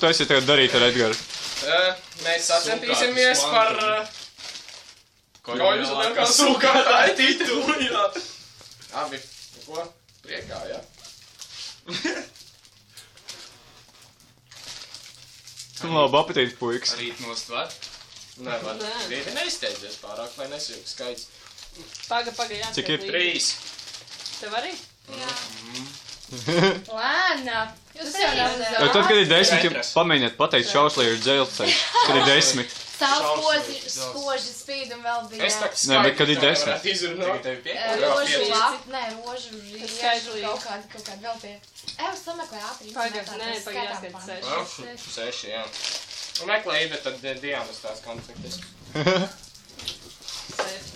tu esi tagad darīt ar Edgaru? Mēs sacensīsimies par... Ko jūs vēl kā sūkātāji titulu, jā. Abi, ko? Priekā, jā. Labi, apetīti, puikas. Rīt nost var? Nevar. Rīti neizteidzies pārāk, lai nesajūk skaits. Paga, jāskait. Cik ir? 3. Tev arī? Jā. Lēna. Jūs jau neuzdev. Tad, kad ir 10, pamēģiniet pateikt šauslī ir dzelceļš. Kad ir 10. Saules spoži spīd un vēl bija. Es tak Nē, bet kad ir 10. Rožu riešu, kaut kādi vēl tie. Ev, sameklē ātri. Paga, jāskait 6. 6, jā. Un meklēji, bet tad Dianas tās konfliktes.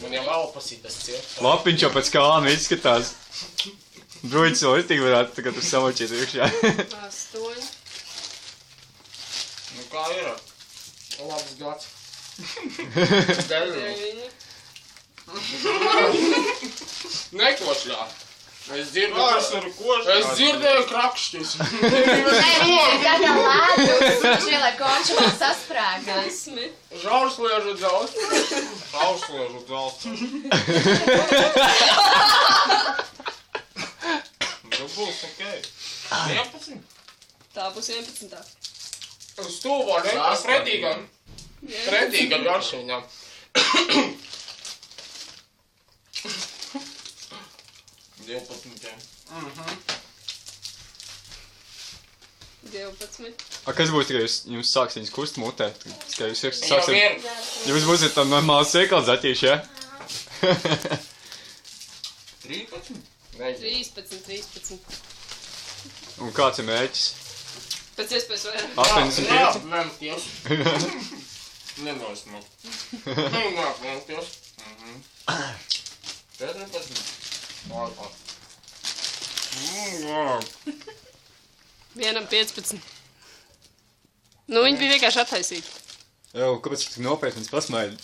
Man jau valpasī tas ciet. Lapiņš jau pēc kālām izskatās. Druids vēl ir tik varētu tagad uz samačīt iekšā. 8. Nu kā ir? Labs gads. 9. Nekošļā. Es dzirdēju krakšķus. Tagad lēdus, šielai konču vēl sasprāga. 10. Žausliežu dzelts. Žausliežu dzelts. Tu būs okei. 11. Tā būs 11. Uz stūvā, ne? Pretīga garšiņā. 12. 12. Kas būs, ja jums sāks viņas kust mutē? Kā jūs Jau sāksiet... ir. Jūs būsiet tam normāli sēkals attīši, ja? 13? 13. Un kāds ir mērķis? Pēc iespējas vairāk. 85? Jā, lemties. Nenosmuk. Jā, lemties. 14. Ārpā. Vienam 15. Nu, viņi bija vienkārši attaisīti. Jā, kāpēc tu tik nopietni pasmaidi?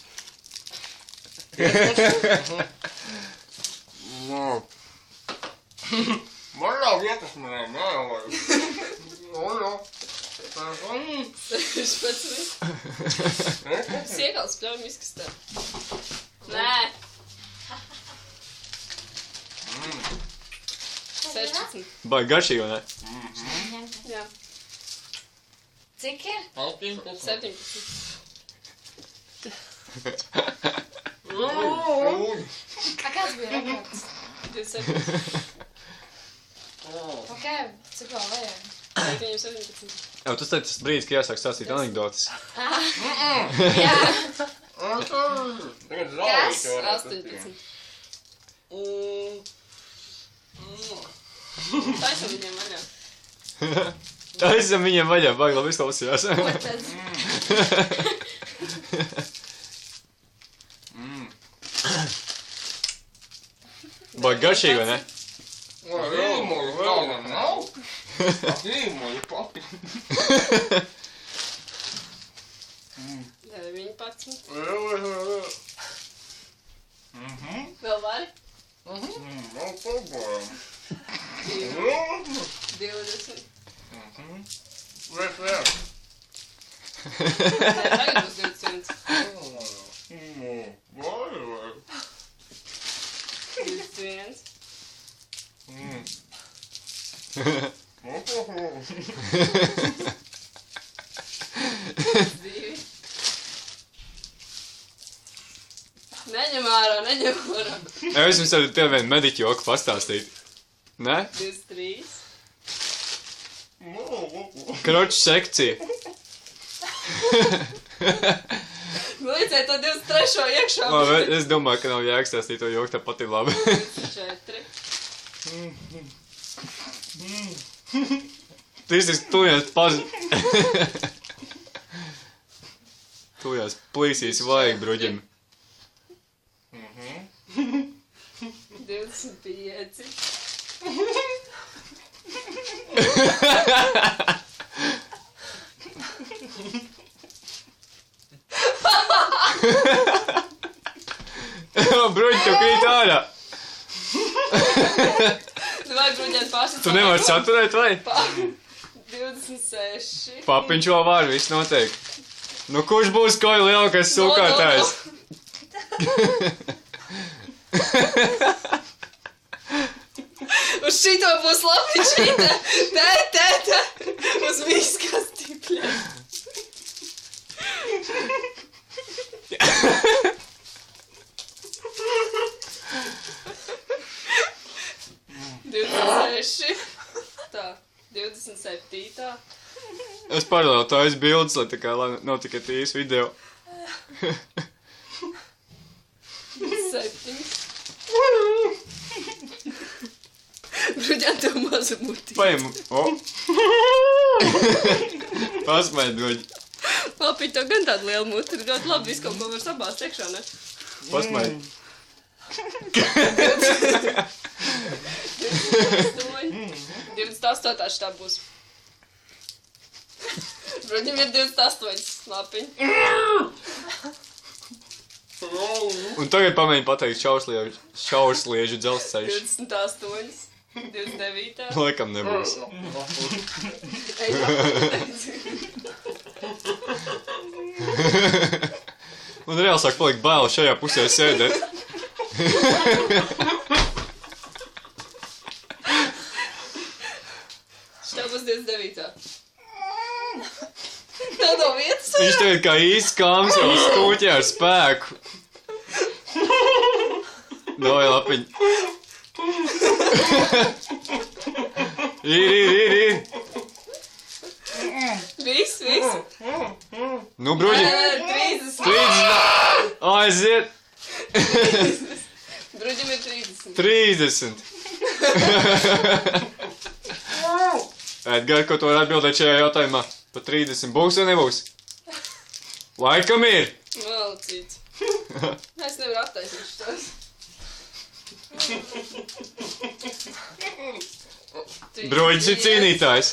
Man nav vietas manai mēlai. Siekals pļaujam izkastē. Nē. 16. Vai garšīgi, vai ne? Jā. Cik ir? 17. A kāds bija rekords? 27. Ok, cik vēl vajag? 17. Jā, tas tāds brīdis, ka jāsāk stāstīt anekdotas. Jā. Tagad Kas? zālīt 18. Taisam viņiem vaļā. Taisam viņiem vaļā, baigi labi izklausījās. Ko tad? Baigi garšīgi, vai ne? Līmuļu vēl nav? Līmuļu pati. 19. Mhm. Vēl vari? Vēl pabojam. 20. Vēl. Tagad būs 21. 21. Neņem ārā. Jā, es jums tev vienu mediķu joku pastāstīt. Ne? 23. Kroču sekcija. Līdzēji to 23. iekšā. Labi, es domāju, ka nav jēgas stāstīt to joku, tāpat ir labi. 4. Tas ir tujās tujās plīsīs vajag, bruģim. 25. Bruģi, tev krīt ārā. Tu vajag bruģēt paši. Tu nevari saturēt, vai? 26. Papiņš vēl var, viss notiek. Nu, kurš būs koju lielākais sūkārtājs? Uz šito būs labi šita. Te. Uz viskas tipļa. Tā, 27. Es paralēli taisu bildes, lai tā kā nav tikai tīs video. 7. Bruģan, tev maza muti. Paņem, o! Pasmaid, bruģi. Papi, tev gan tāda liela muti, ir ļoti labi, visu kaut ko var sabāzt iekšā, ne? Pasmaid. 28. šitā būs. Bruģim ir 28 lapiņi. Un tagad pamēģini pateikt šaursliežu dzelzceļš. 28. 29. Laikam nebūs. Man reāli sāk palikt bail šajā pusē sēdēt. Šitā būs 29. Tā nav vietas. Viņš tagad kā īsts kāms jau stūķē ar spēku. Dovai lapiņ. Ir. Viss. Nu, bruģi. 30. Aiziet. Bruģim ir 30. 30. Edgar, ko tu vari atbildēt šajā jautājumā? Pa 30 būs vai nebūs? Laikam ir. Malcīts. Es nevaru attaisīt šitos. Bruģis ir cīnītājs.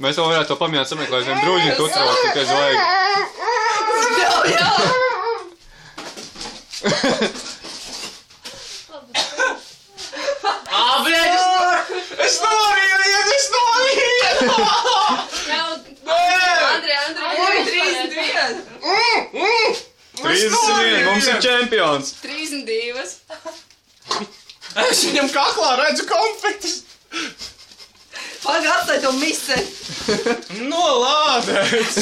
Mēs vēl varētu to pamjāt sameklēt vien bruģi tu utrauc, tikai zvaigi. Jā. Bļaļ, es norīju! Andrej, 31, mums ir čempions. 32. Es viņam kaklā redzu konfektus! Paga, atstāj to miseri. Nolādēts!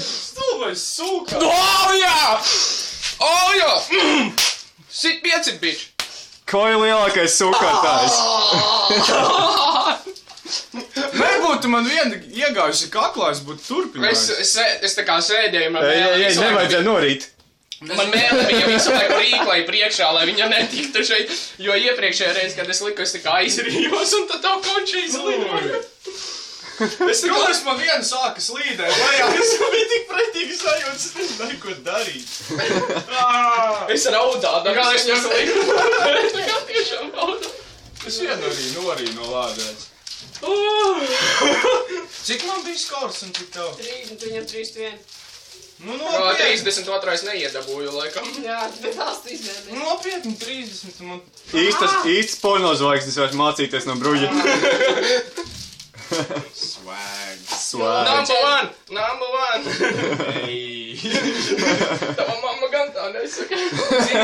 Stulbais sūkā! O jā! Sit 5, bič! Ko ir lielākais sūkārtājs? Nebūtu man viena iegājusi kaklā, es būtu turpinājis. Es tā kā sēdēju, man Ei, nevajadzēja norīt. Man mēle bija visu laiku rīklai priekšā, lai viņa netiktu šeit, jo iepriekšējā reiz, kad es liku, es tā kā aizrījos, un tad tā končī izlidoja. Es domāju, man viena sāka slīdēt, lejā, es biju tik pretīgi sajūtas, es nezināju, ko darīt. Es raudādu, kā es nesaliku. Es tā kā tiešām raudādu. Es vienu arī norīju no lādēs. Cik man bija skors un cik tev? 30, viņam 31. Nu, nopietni. 32. neiedabūju, laikam. Jā, bet tās 30. Nopietni, 30. Man... Īsts porno zvaigznes vairs mācīties no bruģa. Swag. Number one. Hey. Tava mamma gan tā nesaka.